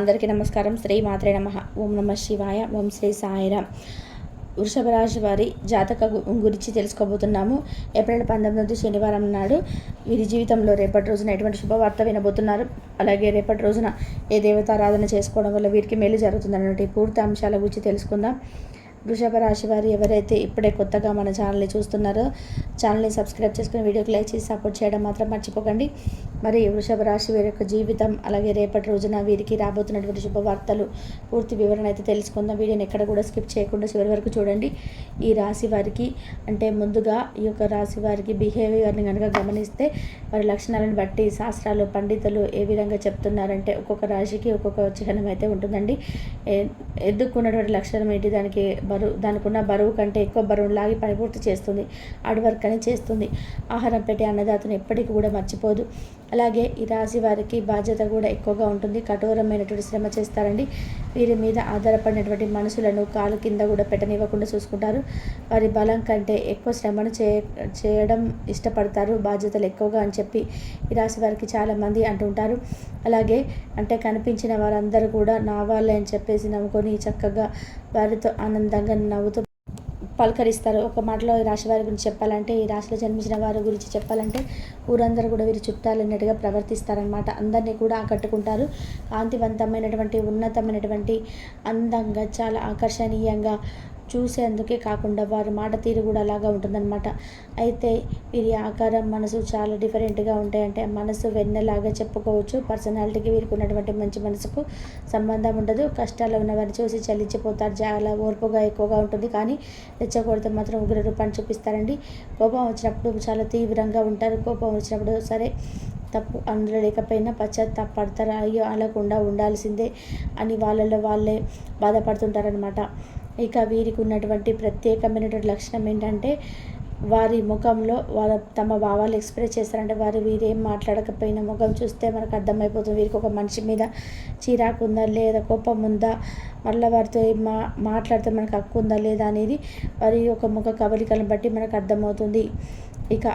అందరికీ నమస్కారం. శ్రీ మాత్రే నమః. ఓం నమః శివాయ. ఓం శ్రీ సాయిరామ్. వృషభ రాశి వారి జాతక గురించి తెలుసుకోబోతున్నాము. ఏప్రిల్ 19 శనివారం నాడు వీరి జీవితంలో రేపటి రోజున ఎటువంటి శుభవార్త వినబోతున్నారు, అలాగే రేపటి రోజున ఏ దేవతారాధన చేసుకోవడం వల్ల వీరికి మేలు జరుగుతుందన్నటువంటి పూర్తి అంశాల గురించి తెలుసుకుందాం. వృషభ రాశి వారు ఎవరైతే ఇప్పుడే కొత్తగా మన ఛానల్ని చూస్తున్నారో ఛానల్ని సబ్స్క్రైబ్ చేసుకుని వీడియోకి లైక్ చేసి సపోర్ట్ చేయడం మాత్రం మర్చిపోకండి. మరి వృషభ రాశి వారి యొక్క జీవితం, అలాగే రేపటి రోజున వీరికి రాబోతున్నటువంటి శుభవార్తలు పూర్తి వివరణ అయితే తెలుసుకుందాం. వీడియోని ఎక్కడ కూడా స్కిప్ చేయకుండా చివరి వరకు చూడండి. ఈ రాశి వారికి అంటే ముందుగా ఈ యొక్క రాశి వారికి బిహేవియర్ని కనుక గమనిస్తే వారి లక్షణాలను బట్టి శాస్త్రాలు పండితులు ఏ విధంగా చెప్తున్నారంటే ఒక్కొక్క రాశికి ఒక్కొక్క చిహ్నం అయితే ఉంటుందండి. ఎద్దుకున్నటువంటి లక్షణం ఏంటి, దానికి ఉన్న బరువు కంటే ఎక్కువ బరువును లాగి పని పూర్తి చేస్తుంది, హార్డ్ వర్క్ అని చేస్తుంది. ఆహారం పెట్టే అన్నదాతను ఎప్పటికీ కూడా మర్చిపోదు. అలాగే ఈ రాశి వారికి బాధ్యత కూడా ఎక్కువగా ఉంటుంది. కఠోరమైనటువంటి శ్రమ చేస్తారండి. వీరి మీద ఆధారపడినటువంటి మనుషులను కాలు కింద కూడా పెట్టనివ్వకుండా చూసుకుంటారు. వారి బలం కంటే ఎక్కువ శ్రమను చేయడం ఇష్టపడతారు, బాధ్యతలు ఎక్కువగా అని చెప్పి ఈ రాశి వారికి చాలామంది అంటుంటారు. అలాగే అంటే కనిపించిన వారందరూ కూడా నా వాళ్ళే అని చెప్పేసి నమ్ముకొని చక్కగా వారితో ఆనందంగా నవ్వుతూ పలకరిస్తారు. ఒక మాటలో ఈ రాశి వారి గురించి చెప్పాలంటే, ఈ రాశిలో జన్మించిన వారి గురించి చెప్పాలంటే ఊరందరూ కూడా వీరు చుట్టాలన్నట్టుగా ప్రవర్తిస్తారనమాట. అందరినీ కూడా ఆకట్టుకుంటారు. కాంతివంతమైనటువంటి ఉన్నతమైనటువంటి అందంగా చాలా ఆకర్షణీయంగా చూసేందుకే కాకుండా వారి మాట తీరు కూడా అలాగా ఉంటుందన్నమాట. అయితే వీరి ఆకారం మనసు చాలా డిఫరెంట్గా ఉంటాయంటే మనసు వెన్నెలాగా చెప్పుకోవచ్చు. పర్సనాలిటీకి వీరికి ఉన్నటువంటి మంచి మనసుకు సంబంధం ఉండదు. కష్టాల్లో ఉన్న వారిని చూసి చలించిపోతారు. చాలా ఓర్పుగా ఎక్కువగా ఉంటుంది, కానీ రెచ్చగొడితే మాత్రం ఉగ్ర రూపాన్ని చూపిస్తారండి. కోపం వచ్చినప్పుడు చాలా తీవ్రంగా ఉంటారు. కోపం వచ్చినప్పుడు సరే తప్పు అందులో లేకపోయినా పశ్చాత్తాపడతారు. అయ్యో అలాకుండా ఉండాల్సిందే అని వాళ్ళలో వాళ్ళే బాధపడుతుంటారనమాట. ఇక వీరికి ఉన్నటువంటి ప్రత్యేకమైనటువంటి లక్షణం ఏంటంటే వారి ముఖంలో తమ భావాలు ఎక్స్ప్రెస్ చేస్తారంటే వీరేం మాట్లాడకపోయినా ముఖం చూస్తే మనకు అర్థమైపోతుంది వీరికి ఒక మనిషి మీద చిరాకు ఉందా లేదా, కోపం ఉందా, మళ్ళీ వారితో మాట్లాడితే మనకు హక్కు ఉందా లేదా అనేది వారి యొక్క ముఖ కవలికలను బట్టి మనకు అర్థమవుతుంది. ఇక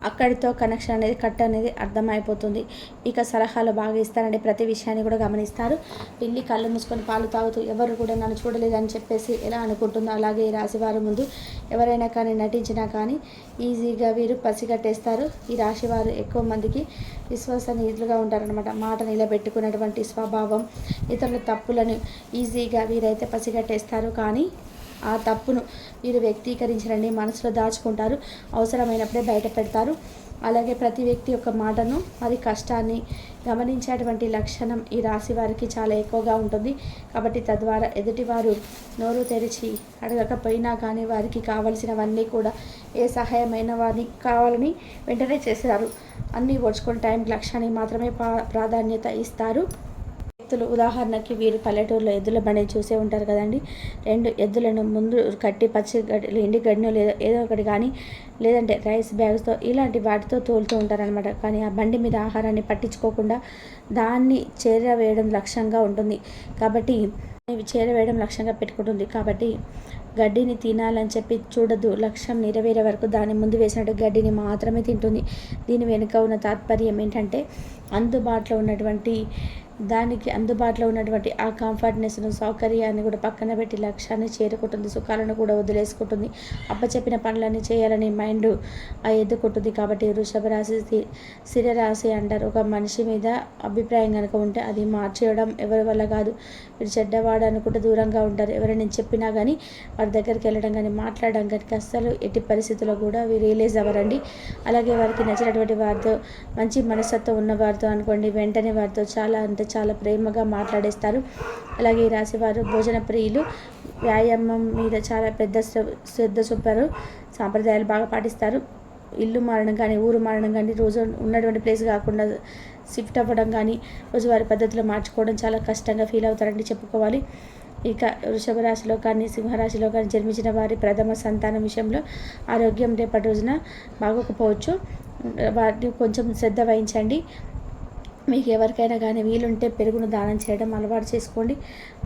అక్కడితో కనెక్షన్ అనేది కట్ అనేది అర్థమైపోతుంది. ఇక సలహాలు బాగా ఇస్తారండి. ప్రతి విషయాన్ని కూడా గమనిస్తారు. పిల్లి కళ్ళు మూసుకొని పాలు తాగుతూ ఎవరు కూడా నన్ను చూడలేదని చెప్పేసి ఎలా అనుకుంటుందో అలాగే ఈ రాశివారు ముందు ఎవరైనా కానీ నటించినా కానీ ఈజీగా వీరు పసిగట్టేస్తారు. ఈ రాశివారు ఎక్కువ మందికి విశ్వసనీయులుగా ఉంటారనమాట. మాట నిలబెట్టుకున్నటువంటి స్వభావం, ఇతరుల తప్పులను ఈజీగా వీరైతే పసిగట్టేస్తారు. కానీ ఆ తప్పును వీరు వ్యక్తీకరించరండి, మనసులో దాచుకుంటారు. అవసరమైనప్పుడే బయట పెడతారు. అలాగే ప్రతి వ్యక్తి యొక్క మాటను, అది కష్టాన్ని గమనించేటువంటి లక్షణం ఈ రాశి వారికి చాలా ఎక్కువగా ఉంటుంది. కాబట్టి తద్వారా ఎదుటివారు నోరు తెరిచి అడగకపోయినా కానీ వారికి కావలసినవన్నీ కూడా ఏ సహాయమైన వారికి కావాలని వెంటనే చేస్తారు. అన్నీ ఓడ్చుకుని టైంకి లక్ష్యానికి మాత్రమే ప్రాధాన్యత ఇస్తారు. ఉదాహరణకి వీరు పల్లెటూరులో ఎద్దుల బండి చూసే ఉంటారు కదండి. 2 ఎద్దులను ముందు కట్టి పచ్చి ఎండి గడ్డినో లేదా ఏదో ఒకటి కానీ లేదంటే రైస్ బ్యాగ్స్తో ఇలాంటి వాటితో తోలుతూ ఉంటారనమాట. కానీ ఆ బండి మీద ఆహారాన్ని పట్టించుకోకుండా దాన్ని చేరవేయడం లక్ష్యంగా ఉంటుంది. కాబట్టి చేరవేయడం లక్ష్యంగా పెట్టుకుంటుంది. కాబట్టి గడ్డిని తినాలని చెప్పి చూడదు. లక్ష్యం నెరవేరే వరకు దాని ముందు వేసినట్టు గడ్డిని మాత్రమే తింటుంది. దీని వెనుక ఉన్న తాత్పర్యం ఏంటంటే అందుబాటులో ఉన్నటువంటి ఆ కంఫర్ట్నెస్ను, సౌకర్యాన్ని కూడా పక్కన పెట్టి లక్ష్యాన్ని చేరుకుంటుంది. సుఖాలను కూడా వదిలేసుకుంటుంది. అప్పచెప్పిన పనులన్నీ చేయాలని మైండ్ ఎద్దుకుంటుంది. కాబట్టి వృషభ రాశి స్థిరరాశి అంటారు. ఒక మనిషి మీద అభిప్రాయం కనుక ఉంటే అది మార్చేయడం ఎవరి వల్ల కాదు. వీరు చెడ్డవాడు అనుకుంటే దూరంగా ఉంటారు. ఎవరైనా చెప్పినా కానీ వారి దగ్గరికి వెళ్ళడం కానీ మాట్లాడడం కానీ అస్సలు ఎట్టి పరిస్థితుల్లో కూడా వీరు రియలైజ్ అవ్వరండి. అలాగే వారికి నచ్చినటువంటి వారితో, మంచి మనస్తత్వం ఉన్న వారితో అనుకోండి, వెంటనే వారితో చాలా ప్రేమగా మాట్లాడేస్తారు. అలాగే ఈ రాశివారు భోజన ప్రియులు, వ్యాయామం మీద చాలా పెద్ద శ్రద్ధ చూపారు. సాంప్రదాయాలు బాగా పాటిస్తారు. ఇల్లు మారడం కానీ ఊరు మారడం కానీ రోజు ఉన్నటువంటి ప్లేస్ కాకుండా షిఫ్ట్ అవ్వడం కానీ రోజువారి పద్ధతిలో మార్చుకోవడం చాలా కష్టంగా ఫీల్ అవుతారండి చెప్పుకోవాలి. ఇక వృషభ రాశిలో కానీ సింహరాశిలో కానీ జన్మించిన వారి ప్రథమ సంతానం విషయంలో ఆరోగ్యం రేపటి రోజున బాగోకపోవచ్చు. వాటిని కొంచెం శ్రద్ధ వహించండి. మీకు ఎవరికైనా కానీ వీలుంటే పెరుగును దానం చేయడం అలవాటు చేసుకోండి.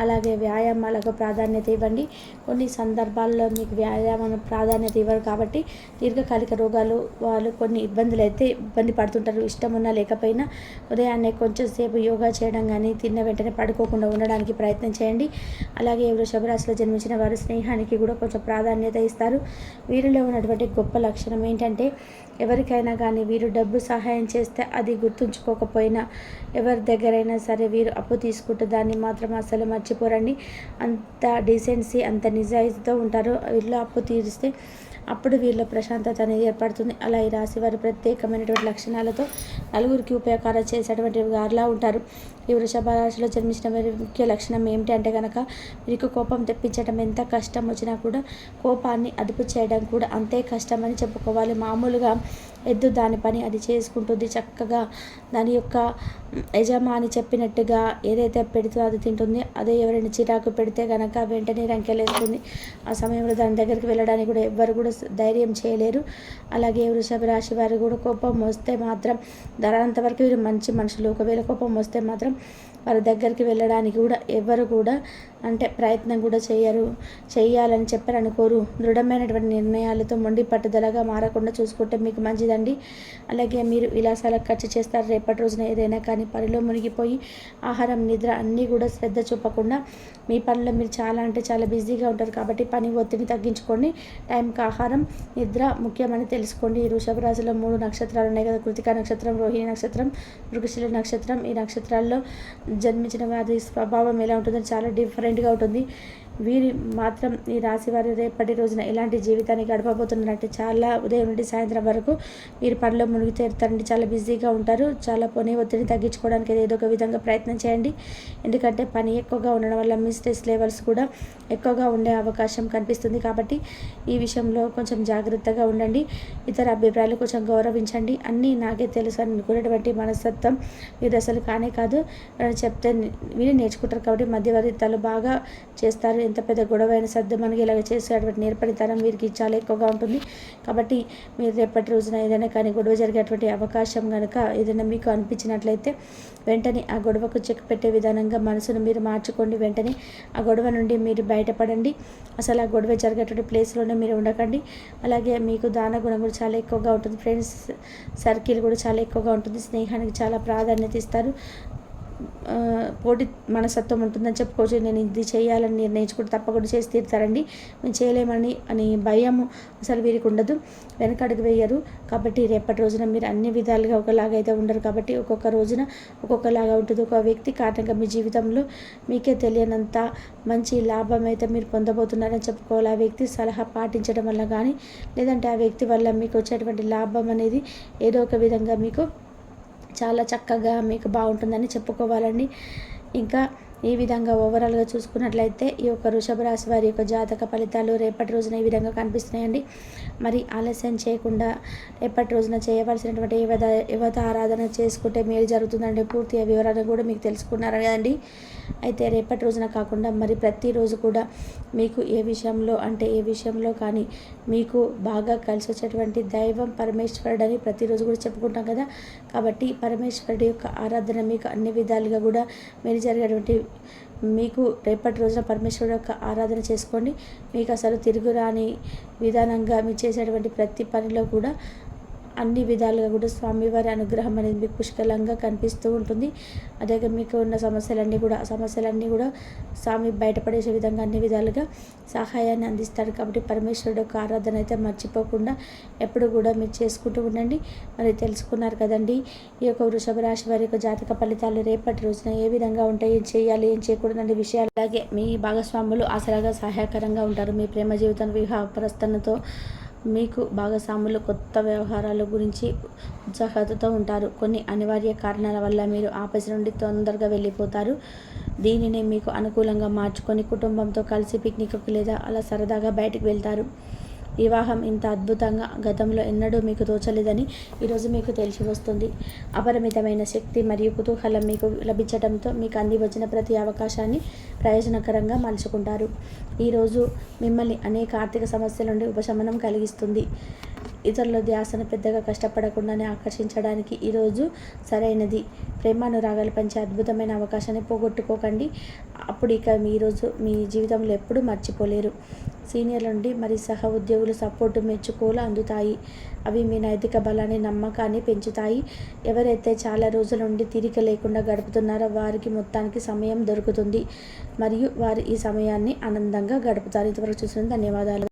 అలాగే వ్యాయామాలకు ప్రాధాన్యత ఇవ్వండి. కొన్ని సందర్భాల్లో మీకు వ్యాయామం ప్రాధాన్యత ఇవ్వరు కాబట్టి దీర్ఘకాలిక రోగాలు వాళ్ళు కొన్ని ఇబ్బంది పడుతుంటారు. ఇష్టం ఉన్నా లేకపోయినా ఉదయాన్నే కొంచెం సేపు యోగా చేయడం కానీ, తిన్న వెంటనే పడుకోకుండా ఉండడానికి ప్రయత్నం చేయండి. అలాగే వృషభ రాశిలో జన్మించిన వారు స్నేహానికి కూడా కొంచెం ప్రాధాన్యత ఇస్తారు. వీరిలో ఉన్నటువంటి గొప్ప లక్షణం ఏంటంటే, ఎవరికైనా కానీ వీరు డబ్బు సహాయం చేస్తే అది గుర్తుంచుకోకపోయినా, ఎవరి దగ్గరైనా సరే వీరు అప్పు తీసుకుంటే దాన్ని మాత్రం అసలు మర్చిపోరండి. అంత డీసెన్సీ, అంత నిజాయితీతో ఉంటారు. వీళ్ళు అప్పు తీరిస్తే అప్పుడు వీళ్ళ ప్రశాంతత అనేది ఏర్పడుతుంది. అలా ఈ రాశి వారు ప్రత్యేకమైనటువంటి లక్షణాలతో నలుగురికి ఉపయోగకారం చేసేటువంటి వారిలా ఉంటారు. ఈ వృషభ రాశిలో జన్మించిన వారి ముఖ్య లక్షణం ఏమిటి అంటే కనుక, మీకు కోపం తెప్పించడం ఎంత కష్టం వచ్చినా కూడా కోపాన్ని అదుపు చేయడం కూడా అంతే కష్టం అని చెప్పుకోవాలి. మామూలుగా ఎద్దు దాని పని అది చేసుకుంటుంది చక్కగా. దాని యొక్క యజమాని చెప్పినట్టుగా ఏదైతే పెడుతుందో అది తింటుంది. అదే ఎవరైనా చిరాకు పెడితే కనుక వెంటనే రంకెలేస్తుంది. ఆ సమయంలో దాని దగ్గరికి వెళ్ళడానికి కూడా ఎవ్వరు కూడా ధైర్యం చేయలేరు. అలాగే వృషభ రాశి వారు కూడా కోపం వస్తే మాత్రం ధరంతవరకు వీరు మంచి మనుషులు. ఒకవేళ కోపం వస్తే మాత్రం వారి దగ్గరికి వెళ్ళడానికి కూడా ఎవరు కూడా అంటే ప్రయత్నం కూడా చేయాలని చెప్పారనుకోరు. దృఢమైనటువంటి నిర్ణయాలతో మొండి పట్టుదలగా మారకుండా చూసుకుంటే మీకు మంచిదండి. అలాగే మీరు విలాసాలకు ఖర్చు చేస్తారు. రేపటి రోజున ఏదైనా కానీ పనిలో మునిగిపోయి ఆహారం, నిద్ర అన్నీ కూడా శ్రద్ధ చూపకుండా మీ పనిలో మీరు చాలా అంటే చాలా బిజీగా ఉంటారు. కాబట్టి పని ఒత్తిడి తగ్గించుకోండి. టైంకి ఆహారం, నిద్ర ముఖ్యమని తెలుసుకోండి. ఈ వృషభ రాశిలో 3 నక్షత్రాలు ఉన్నాయి కదా, కృతికా నక్షత్రం, రోహిణి నక్షత్రం, మృగశిర నక్షత్రం. ఈ నక్షత్రాల్లో జన్మించిన వారి స్వభావం ఎలా ఉంటుందని చాలా డిఫరెంట్గా ఉంటుంది. వీరి మాత్రం ఈ రాశి వారు రేపటి రోజున ఎలాంటి జీవితాన్ని గడపబోతున్నారంటే, చాలా ఉదయం నుండి సాయంత్రం వరకు మీరు పనిలో మునిగి తీరుతారండి. చాలా బిజీగా ఉంటారు. చాలా పని ఒత్తిడిని తగ్గించుకోవడానికి ఏదో ఒక విధంగా ప్రయత్నం చేయండి. ఎందుకంటే పని ఎక్కువగా ఉండడం వల్ల మీ స్ట్రెస్ లెవెల్స్ కూడా ఎక్కువగా ఉండే అవకాశం కనిపిస్తుంది. కాబట్టి ఈ విషయంలో కొంచెం జాగ్రత్తగా ఉండండి. ఇతర అభిప్రాయాలు కొంచెం గౌరవించండి. అన్నీ నాకే తెలుసు అని అనుకునేటువంటి మనస్తత్వం మీరు అసలు కానే కాదు. చెప్తే విని నేర్చుకుంటారు. కాబట్టి మధ్యవర్తిత్వాలు బాగా చేస్తారు. ఎంత పెద్ద గొడవ అయినా సర్దు మనకి ఇలాగ చేసేటువంటి నేర్పడితనం వీరికి చాలా ఎక్కువగా ఉంటుంది. కాబట్టి మీరు రేపటి రోజున ఏదైనా కానీ గొడవ జరిగేటువంటి అవకాశం కనుక ఏదైనా మీకు అనిపించినట్లయితే వెంటనే ఆ గొడవకు చెక్ పెట్టే విధానంగా మనసును మీరు మార్చుకోండి. వెంటనే ఆ గొడవ నుండి మీరు బయటపడండి. అసలు ఆ గొడవ జరిగేటువంటి ప్లేస్లోనే మీరు ఉండకండి. అలాగే మీకు దాన గుణం కూడా చాలా ఎక్కువగా ఉంటుంది. ఫ్రెండ్స్ సర్కిల్ కూడా చాలా ఎక్కువగా ఉంటుంది. స్నేహానికి చాలా ప్రాధాన్యత ఇస్తారు. పోటీ మనస్తత్వం ఉంటుందని చెప్పుకోవచ్చు. నేను ఇది చేయాలని నిర్ణయించుకుంటే తప్పకుండా చేసి తీరుతారండి. మేము చేయలేమని భయం అసలు వీరికి ఉండదు. వెనకడుగు వేయరు. కాబట్టి రేపటి రోజున మీరు అన్ని విధాలుగా ఒకలాగా అయితే ఉండరు. కాబట్టి ఒక్కొక్క రోజున ఒక్కొక్కలాగా ఉంటుంది. ఒక వ్యక్తి కారణంగా మీ జీవితంలో మీకే తెలియనంత మంచి లాభం అయితే మీరు పొందబోతున్నారని చెప్పుకోవాలి. ఆ వ్యక్తి సలహా పాటించడం వల్ల కానీ, లేదంటే ఆ వ్యక్తి వల్ల మీకు వచ్చేటువంటి లాభం అనేది ఏదో ఒక విధంగా మీకు చాలా చక్కగా మీకు బాగుంటుందని చెప్పుకోవాలండి. ఇంకా ఈ విధంగా ఓవరాల్గా చూసుకున్నట్లయితే ఈ యొక్క వృషభ రాశి వారి యొక్క జాతక ఫలితాలు రేపటి రోజున ఈ విధంగా కనిపిస్తున్నాయండి. మరి ఆలస్యం చేయకుండా రేపటి రోజున చేయవలసినటువంటి యువత ఆరాధన చేసుకుంటే మేలు జరుగుతుందండి. పూర్తిగా వివరాలు కూడా మీకు తెలుసుకున్నారు కదండి. అయితే రేపటి రోజున కాకుండా మరి ప్రతిరోజు కూడా మీకు ఏ విషయంలో కానీ మీకు బాగా కలిసి వచ్చేటువంటి దైవం పరమేశ్వరుడు అని ప్రతిరోజు కూడా చెప్పుకుంటాం కదా. కాబట్టి పరమేశ్వరుడి యొక్క ఆరాధన మీకు అన్ని విధాలుగా కూడా మేలు జరిగేటువంటి మీకు రేపటి రోజున పరమేశ్వరుడు యొక్క ఆరాధన చేసుకోండి. మీకు అసలు తిరుగురాని విధానంగా మీరు చేసేటువంటి ప్రతి పనిలో కూడా అన్ని విధాలుగా కూడా స్వామివారి అనుగ్రహం అనేది మీకు పుష్కలంగా కనిపిస్తూ ఉంటుంది. అదే మీకు ఉన్న సమస్యలన్నీ కూడా స్వామి బయటపడేసే విధంగా అన్ని విధాలుగా సహాయాన్ని అందిస్తాడు. కాబట్టి పరమేశ్వరుడు యొక్క ఆరాధన అయితే మర్చిపోకుండా ఎప్పుడు కూడా మీరు చేసుకుంటూ ఉండండి. మరి తెలుసుకున్నారు కదండి ఈ యొక్క వృషభ రాశి వారి యొక్క జాతక ఫలితాలు రేపటి రోజున ఏ విధంగా ఉంటాయి, ఏం చేయాలి, ఏం చేయకూడదు విషయాలు. అలాగే మీ భాగస్వాములు ఆసరాగా సహాయకరంగా ఉంటారు. మీ ప్రేమ జీవితం వివాహ ప్రస్థానంతో మీకు భాగస్వాములు కొత్త వ్యవహారాల గురించి ఉత్సాహతతో ఉంటారు. కొన్ని అనివార్య కారణాల వల్ల మీరు ఆఫీస్ నుండి తొందరగా వెళ్ళిపోతారు. దీనిని మీకు అనుకూలంగా మార్చుకొని కుటుంబంతో కలిసి పిక్నిక్కి లేదా అలా సరదాగా బయటకు వెళ్తారు. వివాహం ఇంత అద్భుతంగా గతంలో ఎన్నడూ మీకు తోచలేదని ఈరోజు మీకు తెలిసి వస్తుంది. అపరిమితమైన శక్తి మరియు కుతూహలం మీకు లభించడంతో మీకు అంది వచ్చిన ప్రతి అవకాశాన్ని ప్రయోజనకరంగా మలుచుకుంటారు. ఈరోజు మిమ్మల్ని అనేక ఆర్థిక సమస్యల నుండి ఉపశమనం కలిగిస్తుంది. ఇతరుల ధ్యాసను పెద్దగా కష్టపడకుండానే ఆకర్షించడానికి ఈరోజు సరైనది. ప్రేమానురాగాలు పంచే అద్భుతమైన అవకాశాన్ని పోగొట్టుకోకండి. అప్పుడు ఇక ఈరోజు మీ జీవితంలో ఎప్పుడూ మర్చిపోలేరు. సీనియర్ల నుండి మరి సహ ఉద్యోగుల సపోర్టు, మెచ్చుకోలు అందుతాయి. అవి మీ నైతిక బలాన్ని, నమ్మకాన్ని పెంచుతాయి. ఎవరైతే చాలా రోజుల నుండి తీరిక లేకుండా గడుపుతున్నారో వారికి మొత్తానికి సమయం దొరుకుతుంది మరియు వారు ఈ సమయాన్ని ఆనందంగా గడుపుతారు. ఇంతవరకు చూసినందుకు ధన్యవాదాలు.